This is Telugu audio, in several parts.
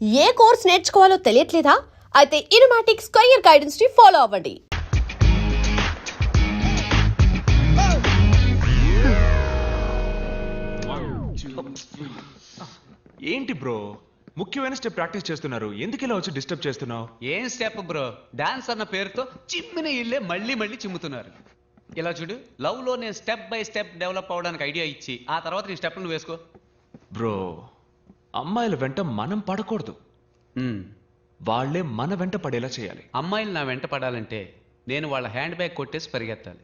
ఏ కోర్స్ నేర్చుకోవాలో తెలియట్లేదా? అయితే ఇనుమాటిక్స్ కెరియర్ గైడెన్స్ ని ఫాలో అవ్వండి. ఏంటి బ్రో, ముఖ్యమైన స్టెప్ ప్రాక్టీస్ చేస్తున్నారు, ఎందుకు ఇలా వచ్చి డిస్టర్బ్ చేస్తున్నావు? ఏం స్టెప్ బ్రో, డాన్స్ అన్న పేరుతో చిమ్మిన ఇల్లే మళ్ళీ మళ్ళీ చిమ్ముతున్నారు. ఇలా చూడు, లవ్ లో నేను స్టెప్ బై స్టెప్ డెవలప్ అవడానికి ఐడియా ఇచ్చి ఆ తర్వాత నీ స్టెప్ నువ్వు వేసుకో. బ్రో, అమ్మాయిల వెంట మనం పడకూడదు, వాళ్ళే మన వెంట పడేలా చేయాలి. అమ్మాయిలు నా వెంట పడాలంటే నేను వాళ్ళ హ్యాండ్ బ్యాగ్ కొట్టేసి పరిగెత్తాలి.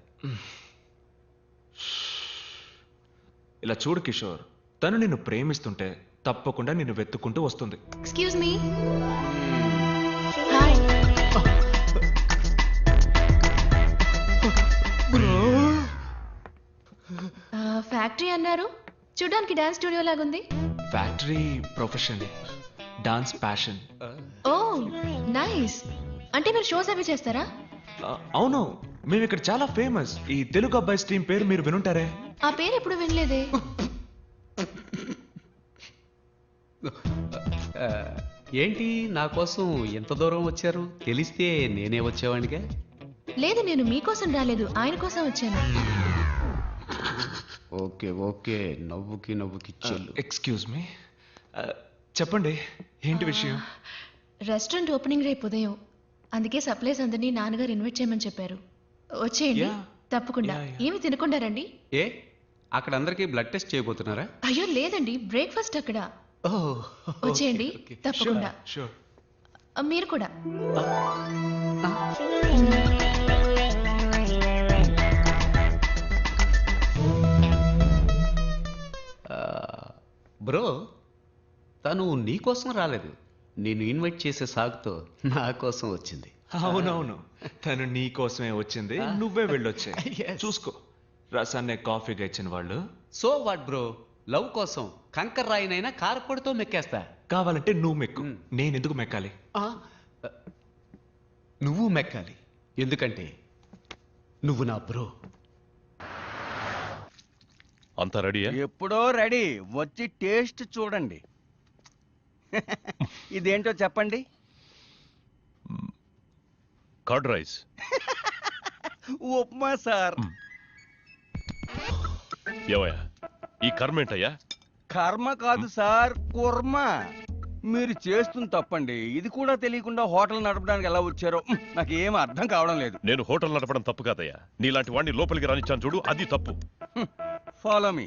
ఇలా చూడు కిషోర్, తను నిన్ను ప్రేమిస్తుంటే తప్పకుండా నిన్ను వెతుక్కుంటూ వస్తుంది. Excuse me. హాయ్. ఫ్యాక్టరీ అన్నారు, చూడడానికి డాన్స్ స్టూడియో లాగుంది. Factory profession, dance passion. Oh nice. అంటే మీరు షోస్ అవి చేస్తారా? అవును, మేము ఇక్కడ చాలా ఫేమస్. ఈ తెలుగు అబ్బాయి స్ట్రీమ్ పేరు మీరు వినుంటారే? ఆ పేరు ఎప్పుడు వినలేదే. ఏంటి నా కోసం ఎంత దూరం వచ్చారు? తెలిస్తే నేనే వచ్చేవాడిగా. లేదు, నేను మీకోసం రాలేదు, ఆయన కోసం వచ్చాను. ఓకే ఓకే, నవ్వుకి చెల్లు. ఎక్స్క్యూజ్ మీ, చెప్పండి ఏంటి విషయం? రెస్టారెంట్ ఓపెనింగ్ రేపు ఉదయం, అందుకే సప్లైస్ అందరినీ నాన్నగారు ఇన్వైట్ చేయమని చెప్పారు. వచ్చేయండి. తప్పకుండా. ఏమి తినకుండా రండి. ఏ, అక్కడ అందరికీ బ్లడ్ టెస్ట్ చేయబోతున్నారా? అయ్యో లేదండి, బ్రేక్ఫాస్ట్ అక్కడ. వచ్చేయండి తప్పకుండా. మీరు కూడా. బ్రో, తను నీ కోసం రాలేదు, నేను ఇన్వైట్ చేసే సాగుతో నా కోసం వచ్చింది. అవునవును, తను నీ కోసమే వచ్చింది, నువ్వే వెళ్ళొచ్చే. చూసుకో, రసాన్నే కాఫీగా ఇచ్చిన వాళ్ళు. సో వాట్ బ్రో, లవ్ కోసం కంకర్ రాయినైనా కారపొడితో మెక్కేస్తా. కావాలంటే నువ్వు మెక్కు, నేను ఎందుకు మెక్కాలి? నువ్వు మెక్కాలి, ఎందుకంటే నువ్వు నా బ్రో. అంతా రెడీయా? ఎప్పుడో రెడీ, వచ్చి టేస్ట్ చూడండి. ఇదేంటో చెప్పండి. Curd rice. ఉప్మా సార్. ఏవయ్యా, ఈ కర్మ ఏంటయ్యా? కర్మ కాదు సార్, కుర్మ. మీరు చేస్తుంది తప్పండి. ఇది కూడా తెలియకుండా హోటల్ నడపడానికి ఎలా వచ్చారో నాకు ఏం అర్థం కావడం లేదు. నేను హోటల్ నడపడం తప్పు కాదయ్యా, నీలాంటి వాడిని లోపలికి రానిచ్చాను చూడు, అది తప్పు. Follow me.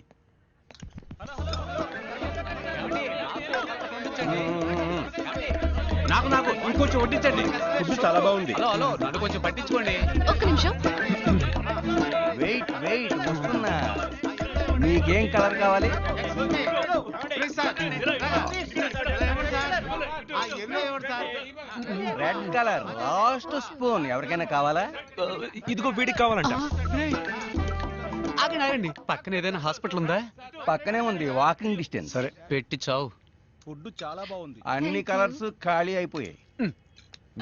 నాకు నాకు ఇంకొంచెం వడ్డించండి. ఫుడ్ చాలా బాగుంది. హలో హలో, నన్ను కొంచెం పట్టించుకోండి. ఒక్క నిమిషం. వెయిట్ వెయిట్, వస్తున్నా. మీకేం కలర్ కావాలి? Red colour, last spoon. ఎవరికైనా కావాలా? ఇదిగో వీడికి కావాలంట. ఆగండి, పక్కన ఏదైనా హాస్పిటల్ ఉందా? పక్కనే ఉంది, వాకింగ్ డిస్టెన్స్. సరే పెట్టి చావు. ఫుడ్ చాలా బాగుంది. అన్ని కలర్స్ ఖాళీ అయిపోయాయి.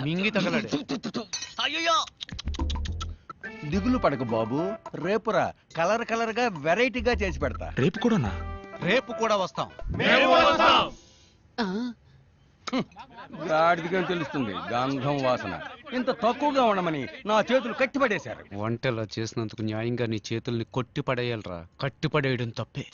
మింగి తగలడు. అయ్యో, దిగులు పడకు బాబు, రేపురా కలర్ కలర్ గా వెరైటీగా చేసి పెడతా. రేపు కూడానా? రేపు కూడా వస్తాం. గాడిదిగా తెలుస్తుంది గంధం వాసన. ఇంత తక్కువగా ఉండమని నా చేతులు కట్టిపడేశారు. వంటలా చేసినందుకు న్యాయంగా నీ చేతుల్ని కొట్టి పడేయాలరా, కట్టి పడేయడం తప్పే.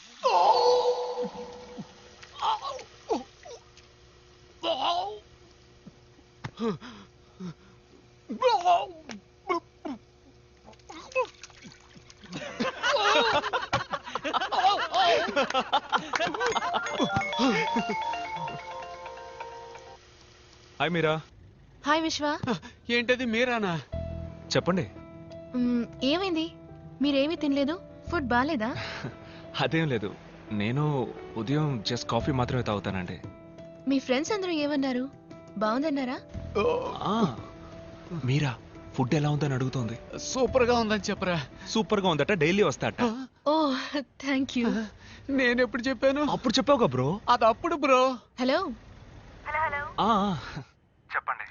హాయ్ మీరా. హాయ్ విశ్వ. ఏంటది మీరానా? చెప్పండి. ఏమైంది? మీరేమీ తినలేదు? ఫుడ్ బాగాలేదా? అదేం లేదు, నేను ఉదయం జస్ట్ కాఫీ మాత్రమే తాగుతానండి. మీ ఫ్రెండ్స్ అందరూ ఏమన్నారు? బాగుందన్నారా? మీరా ఫుడ్ ఎలా ఉందని అడుగుతోంది. సూపర్ గా ఉందని చెప్పరా. సూపర్ గా ఉందట, డైలీ వస్తాట. Oh thank you. నేనెప్పుడు చెప్పాను? అప్పుడు చెప్పావుగా బ్రో. అది అప్పుడు బ్రో. హలో. చెప్పండి.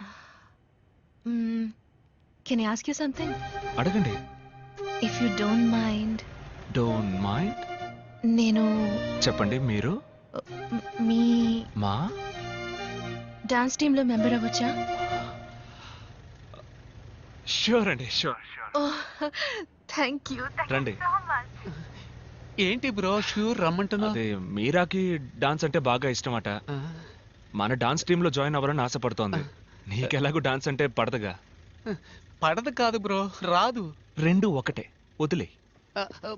Can I ask you something? అడగండి. If you don't mind. Don't mind? నేను చెప్పండి. మీరు మీ మా డాన్స్ టీంలో మెంబర్ అవ్వచ్చా? షూర్ అండి, షూర్. Thank you. రండి. ఏంటి బ్రో షూర్ రమ్మంటున్నావు? అదే మీరాకి డాన్స్ అంటే బాగా ఇష్టమట. మన డాన్స్ టీమ్ లో జాయిన్ అవ్వాలని ఆశపడుతోంది. నీకెలాగూ డాన్స్ అంటే పడదుగా. పడదు కాదు బ్రో, రాదు. రెండు ఒకటే, వదిలే. ఆ, ఆ,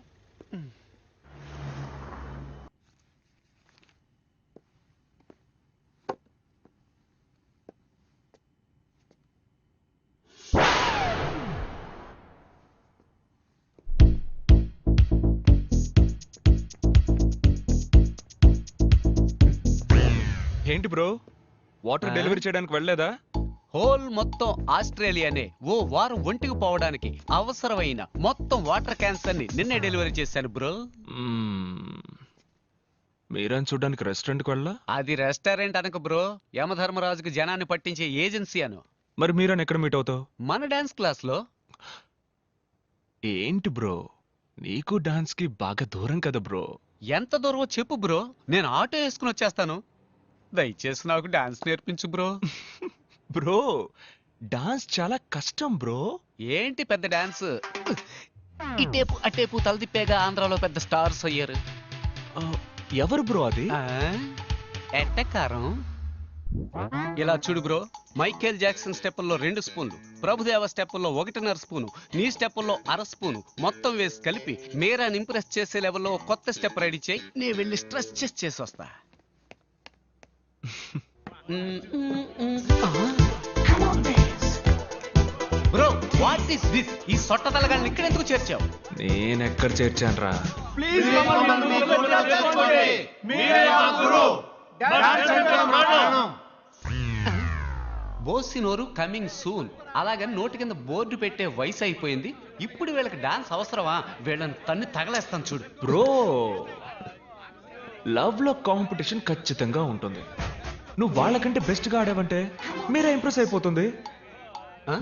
ఏంటి బ్రో, వాటర్ డెలివరీ చేయడానికి వెళ్ళలేదా? హోల్ మొత్తం ఆస్ట్రేలియానే ఓ వారం ఒంటికి పోవడానికి అవసరమైన మొత్తం వాటర్ క్యాన్స్ అన్ని నిన్నే డెలివరీ చేశాను బ్రో. మీరని చూడడానికి రెస్టారెంట్కి వెళ్ళా? అది రెస్టారెంట్ అనక బ్రో, యమధర్మరాజుకి జనాన్ని పట్టించే ఏజెన్సీ అను. మరి మీరని ఎక్కడ మీట్ అవుతావు? మన డాన్స్ క్లాస్ లో. ఏంటి బ్రో, నీకు డాన్స్ కి బాగా దూరం కదా బ్రో. ఎంత దూరమో చెప్పు బ్రో, నేను ఆటో వేసుకుని వచ్చేస్తాను. దయచేసి నాకు డాన్స్ నేర్పించు బ్రో. బ్రో, డాన్స్ చాలా కష్టం బ్రో. ఏంటి పెద్ద డాన్స్, ఇటేపు అటేపు తలదిప్పేగా ఆంధ్రాలో పెద్ద స్టార్స్ అయ్యారు. ఎవరు బ్రో అది? ఎట్టకారం. ఇలా చూడు బ్రో, మైకేల్ జాక్సన్ స్టెప్పుల్లో 2 స్పూన్లు, ప్రభుదేవ స్టెప్పుల్లో 1.5 స్పూను, నీ స్టెప్పుల్లో 1/2 స్పూను మొత్తం వేసి కలిపి మీరాని ఇంప్రెస్ చేసే లెవెల్లో కొత్త స్టెప్ రెడీ చేయి. నేను వెళ్ళి స్ట్రెస్ చేసి వస్తా. Bro what is this? ఈ సొట్ట తలగాన్ని ఇక్కడ ఎందుకు చేర్చావు? నేనెక్కడ చేర్చానురా? బోసినోరు కమింగ్ సూన్. అలాగని నోటి కింద బోర్డు పెట్టే వయసు అయిపోయింది. ఇప్పుడు వీళ్ళకి డాన్స్ అవసరమా? వీళ్ళని తన్ని తగలేస్తాను చూడు. బ్రో, లవ్ లో కాంపిటీషన్ ఖచ్చితంగా ఉంటుంది. నువ్వు వాళ్ళకంటే బెస్ట్ గా ఆడావంటే మీరే ఇంప్రెస్ అయిపోతుంది. ఆ?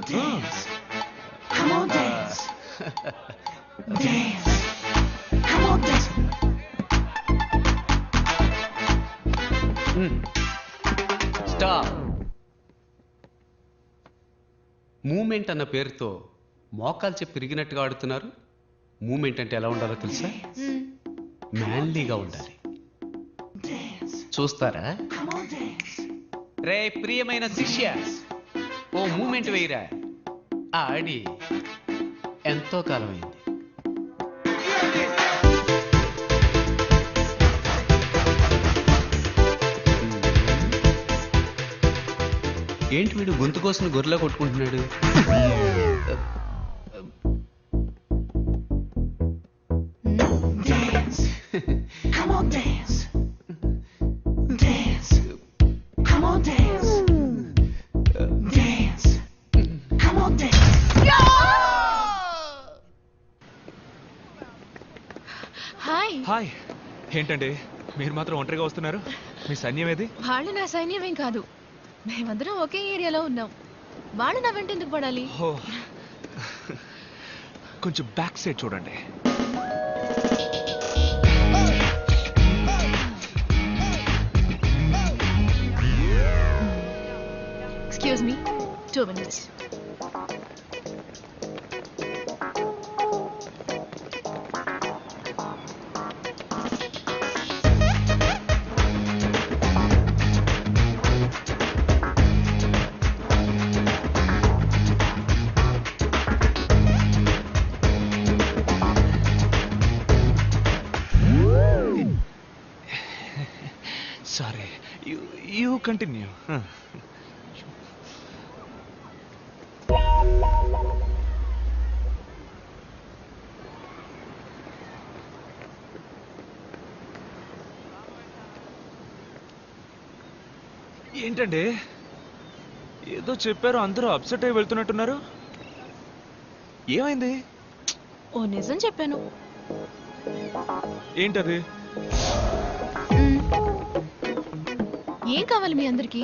స్టాప్. మూమెంట్ అన్న పేరుతో మోకాలు చెప్పి తిరిగినట్టుగా ఆడుతున్నారు. మూమెంట్ అంటే ఎలా ఉండాలో తెలుసా? మ్యాన్లీగా ఉండాలి. చూస్తారా? రే ప్రియమైన శిష్య, ఓ మూమెంట్ వేయరా. ఆడి ఎంతో కాలమైంది. ఏంటి వీడు గొంతు కోసం గొర్రెలా కొట్టుకుంటున్నాడు? హాయ్. హాయ్. ఏంటండి మీరు మాత్రం ఒంటరిగా వస్తున్నారు? మీ సైన్యం ఏది? వాళ్ళు నా సైన్యమేం కాదు, మేమందరం ఒకే ఏరియాలో ఉన్నాం. వాళ్ళు నా వెంట ఎందుకు పడాలి? ఓ, కొంచెం బ్యాక్ సైడ్ చూడండి. Excuse me, 2 minutes. Sorry, you continue. ఏంటండి ఏదో చెప్పారు, అందరూ అప్సెట్ అయి వెళ్తున్నట్టున్నారు. ఏమైంది? ఓ నిజం చెప్పాను. ఏంటది? ఏం కావాలి మీ అందరికి?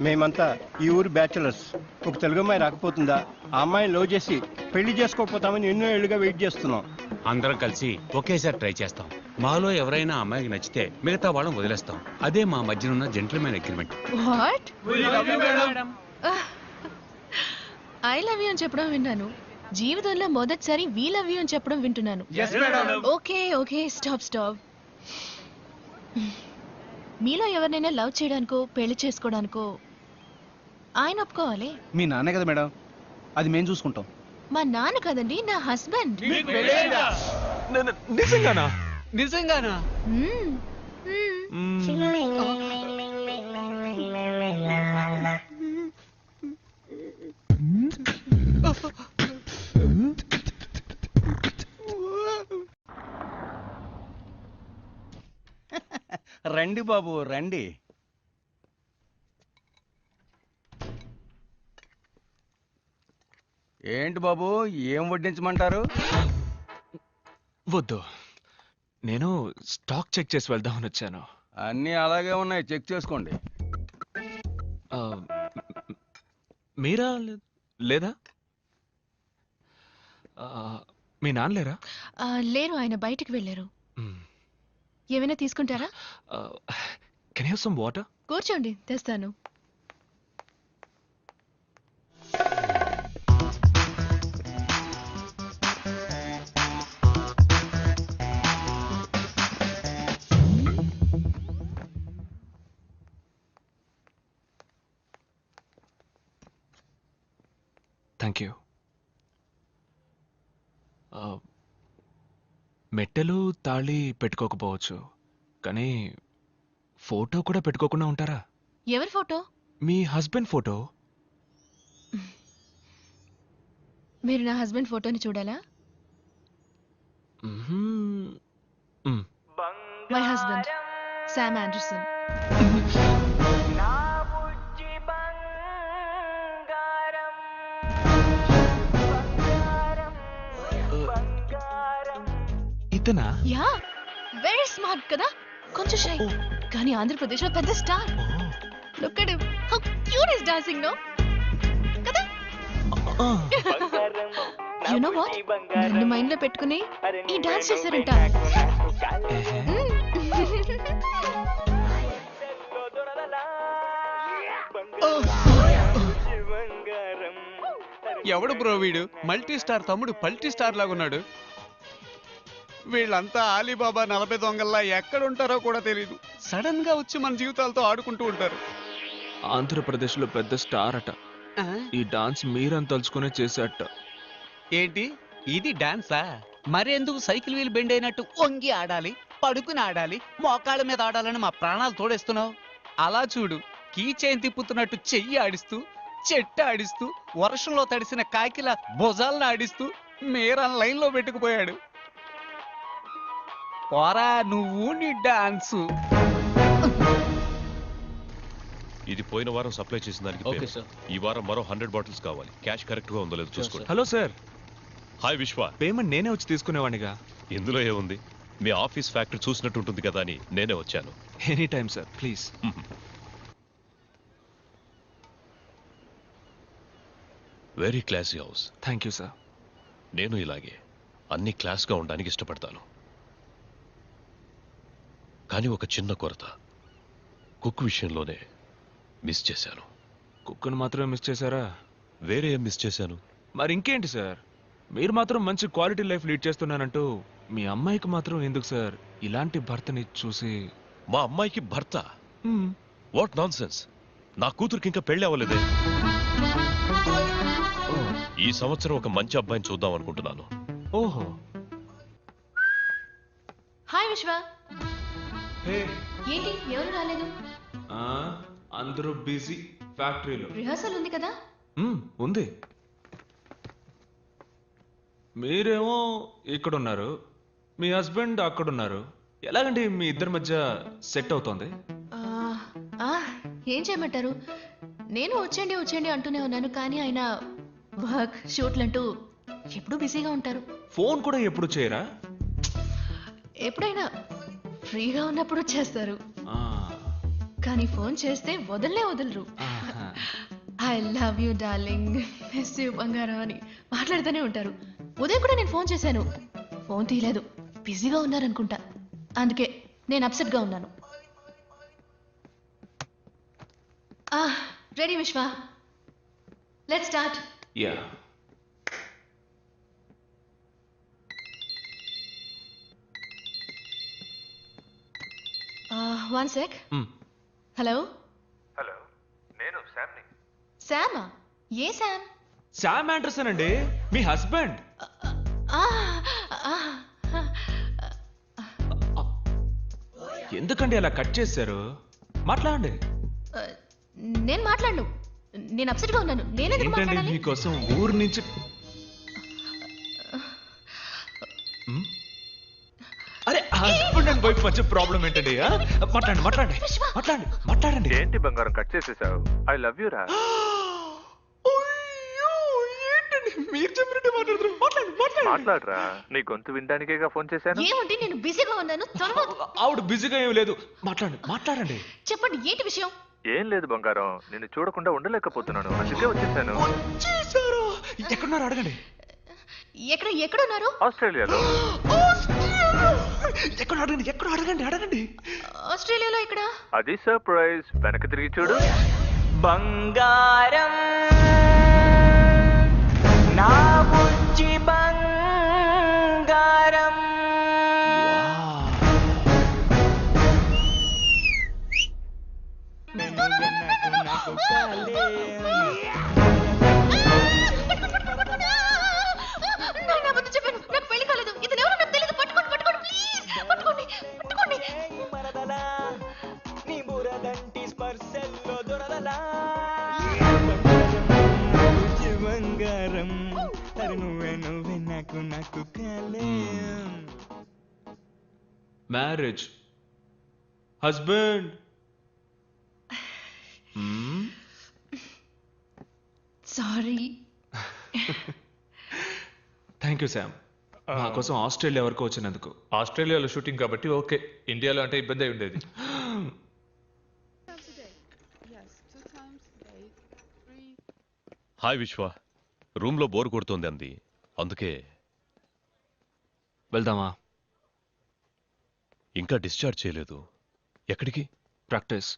మేమంతా ఈ ఊరు బ్యాచులర్స్. ఒక తెలుగు అమ్మాయి రాకపోతుందా? ఆ అమ్మాయిని లవ్ చేసి పెళ్లి చేసుకోకపోతామని ఎన్నో ఏళ్ళుగా వెయిట్ చేస్తున్నాం. అందరం కలిసి ఒకేసారి ట్రై చేస్తాం. మాలో ఎవరైనా అమ్మాయికి నచ్చితే మిగతా వాళ్ళని వదిలేస్తాం. అదే మా మధ్యన ఉన్న gentlemen agreement. What I love you అని చెప్పడం విన్నాను, జీవితంలో మొదటిసారి వీ లవ్ యూ అని చెప్పడం వింటున్నాను. Okay okay stop. మీలో ఎవరినైనా లవ్ చేయడానికో పెళ్లి చేసుకోవడానికో ఆయన ఒప్పుకోవాలి. మీ నాన్నే కదా మేడం, అది మేము చూసుకుంటాం. మా నాన్న కదండి, నా హస్బెండ్. నిజంగానా? నిజంగానా? రండి బాబు రండి. ఏంటి బాబు, ఏం వడ్డించమంటారు? వద్దు, నేను స్టాక్ చెక్ చేసి వెళ్దామని వచ్చాను. అన్నీ అలాగే ఉన్నాయి, చెక్ చేసుకోండి. ఆ, మీరా లేదా? మీ నాన్న లేరా? లేరు, ఆయన బయటికి వెళ్ళారు. ఏమైనా తీసుకుంటారా? Can have some water? కూర్చోండి, తెస్తాను. Thank you. మెట్టెలు తాళి పెట్టుకోకపోవచ్చు, కానీ ఫోటో కూడా పెట్టుకోకుండా ఉంటారా? ఎవరి ఫోటో? మీ హస్బెండ్ ఫోటో. మీరు నా హస్బెండ్ ఫోటోని చూడాలా? My husband Sam Anderson. ఇతనా? యా, వెరీ స్మార్ట్ కదా, కొంచెం షై, కానీ ఆంధ్రప్రదేశ్ లో పెద్ద star. Look at him, how cute is dancing no కదా. యు నో వాట్, నన్ను మైండ్ లో పెట్టుకుని ఈ డాన్స్ చేశారంట. ఎవడు బ్రో వీడు? మల్టీ స్టార్ తమ్ముడు పల్టీ స్టార్ లాగా ఉన్నాడు. వీళ్ళంతా ఆలీబాబా 40 దొంగల్లా ఎక్కడుంటారో కూడా తెలీదు. సడన్ గా వచ్చి మన జీవితాలతో ఆడుకుంటూ ఉంటారు. ఆంధ్రప్రదేశ్లో పెద్ద స్టార్ అట. ఈ డాన్స్ మీరని తలుచుకునే చేసేట. ఏంటి ఇది డాన్సా? మరెందుకు సైకిల్ వీల్ బెండ్ అయినట్టు వంగి ఆడాలి, పడుకుని ఆడాలి, మోకాళ్ళ మీద ఆడాలని మా ప్రాణాలు తోడేస్తున్నావు? అలా చూడు, కీ చైన్ తిప్పుతున్నట్టు చెయ్యి ఆడిస్తూ, చెట్టు ఆడిస్తూ, వర్షంలో తడిసిన కాకిల భుజాలను ఆడిస్తూ మీరన్ లైన్ లో పెట్టుకుపోయాడు. పోరా నువ్వు నీ డాన్సు. ఇది పోయిన వారం సప్లై చేసిన దానికి ఓకే పేరు. సార్. ఈ వారం మరో 100 బాటిల్స్ కావాలి. క్యాష్ కరెక్ట్ గా ఉందో లేదో చూసుకోండి. హలో సార్, హాయ్ విశ్వ. పేమెంట్ నేనే వచ్చి తీసుకునేవాడిగా. ఇందులో ఏముంది, మీ ఆఫీస్ ఫ్యాక్టరీ చూసినట్టు ఉంటుంది కదా అని నేనే వచ్చాను. Any time sir, please. Very classy house. Thank you sir. నేను ఇలాగే అన్ని క్లాస్ గా ఉండడానికి ఇష్టపడతాను. కానీ ఒక చిన్న కొరత, కుక్ విషయంలోనే మిస్ చేశాను. కుక్కను మాత్రమే మిస్ చేశారా? వేరే ఏం మిస్ చేశాను? మరి ఇంకేంటి సార్, మీరు మాత్రం మంచి క్వాలిటీ లైఫ్ లీడ్ చేస్తున్నానంటూ మీ అమ్మాయికి మాత్రం ఎందుకు సార్ ఇలాంటి భర్తని చూసి? మా అమ్మాయికి భర్త? What non sense. నా కూతురికి ఇంకా పెళ్లి అవ్వలేదే. ఈ సంవత్సరం ఒక మంచి అబ్బాయిని చూద్దాం అనుకుంటున్నాను. ఓహో. హాయ్ విశ్వ. ఏంటి ఎవరు రాలేదు? అందరూ బిజీ ఫ్యాక్టరీలో. రిహార్సల్ ఉంది కదా. ఉంది. మీరేమో ఇక్కడున్నారు, మీ హస్బెండ్ అక్కడున్నారు. ఎలాగండి మీ ఇద్దరి మధ్య సెట్ అవుతోంది? ఏం చేయమంటారు, నేను వచ్చేయండి అంటూనే ఉన్నాను, కానీ ఆయన వర్క్ షూట్లంటూ ఎప్పుడు బిజీగా ఉంటారు. ఫోన్ కూడా ఎప్పుడు చేయరా? ఎప్పుడైనా ఫ్రీగా ఉన్నప్పుడు చేస్తారు, కానీ ఫోన్ చేస్తే వదలరు. I love you darling, miss you బంగారం అని మాట్లాడుతూనే ఉంటారు. ఉదయం కూడా నేను ఫోన్ చేశాను, ఫోన్ తీయలేదు, బిజీగా ఉన్నారనుకుంటా. అందుకే నేను అప్సెట్గా ఉన్నాను. రెడీ విశ్వ, let's start. Yeah one sec. Hello hello, నేను శామ్ని. శామా? ఏ శామ్? శామ్ ఆండర్సన్ అండి, మీ హస్బెండ్. ఎందుకండి అలా కట్ చేశారు? మాట్లాడండి. నేను మాట్లాడను, నేను అప్సెట్గా ఉన్నాను. నేనెందుకు ఏంటండి మాట్లాడాలి? మీకోసం ఊరు నుంచి అరే హస్బెండ్ అండ్ వైఫ్ మధ్య ప్రాబ్లం ఏంటండి? మాట్లాడండి మాట్లాడండి మాట్లాడండి మాట్లాడండి. ఏంటి బంగారం కట్ చేసేసావు? ఐ లవ్ యూ రా. ఏంటండి మీరు చెప్పినట్టు మాట్లాడుతున్నారు? మాట్లాడండి మాట్లాడండి. మాట్లాడరా, నీ గొంతు వినడానికేగా ఫోన్ చేశాను. ఏమంటే నేను బిజీగా ఉన్నాను. త్వరగా ఆవిడ బిజీగా ఏం లేదు, మాట్లాడండి మాట్లాడండి. చెప్పండి, ఏంటి విషయం? ఏం లేదు బంగారం, నిన్ను చూడకుండా ఉండలేకపోతున్నాను, అందుకే వచ్చేసాను. వచ్చేసారు? ఎక్కడున్నారు అడగండి. ఎక్కడున్నారు? ఆస్ట్రేలియాలో. ఎక్కడ అడగండి, ఎక్కడ అడగండి అడగండి. ఆస్ట్రేలియాలో ఎక్కడ? అది సర్ప్రైజ్, వెనక్కి తిరిగి చూడు. బంగారం నా బుజ్జి బంగారం. నేను అబద్ధం చెప్పాను, నాకు పెళ్లి కాలేదు. ఇది ఎవరో నాకు తెలియదు. పట్టుకోండి పట్టుకోండి ప్లీజ్, పట్టుకోండి పట్టుకోండి. మరదలా నీ బురదంటి స్పర్శల్లో దొరదలా. బంగారం నువ్వే నువ్వే నాకు నాకు కలేం. Marriage, husband. Sorry. Thank you Sam, మా కోసం ఆస్ట్రేలియా వరకు వచ్చినందుకు. ఆస్ట్రేలియాలో షూటింగ్ కాబట్టి ఓకే, ఇండియాలో అంటే ఇబ్బంది అయి ఉండేది. హాయ్ విశ్వ, రూమ్ లో బోర్ కొడుతోంది అంది, అందుకే. వెళ్దామా? ఇంకా డిశ్చార్జ్ చేయలేదు. ఎక్కడికి? ప్రాక్టీస్.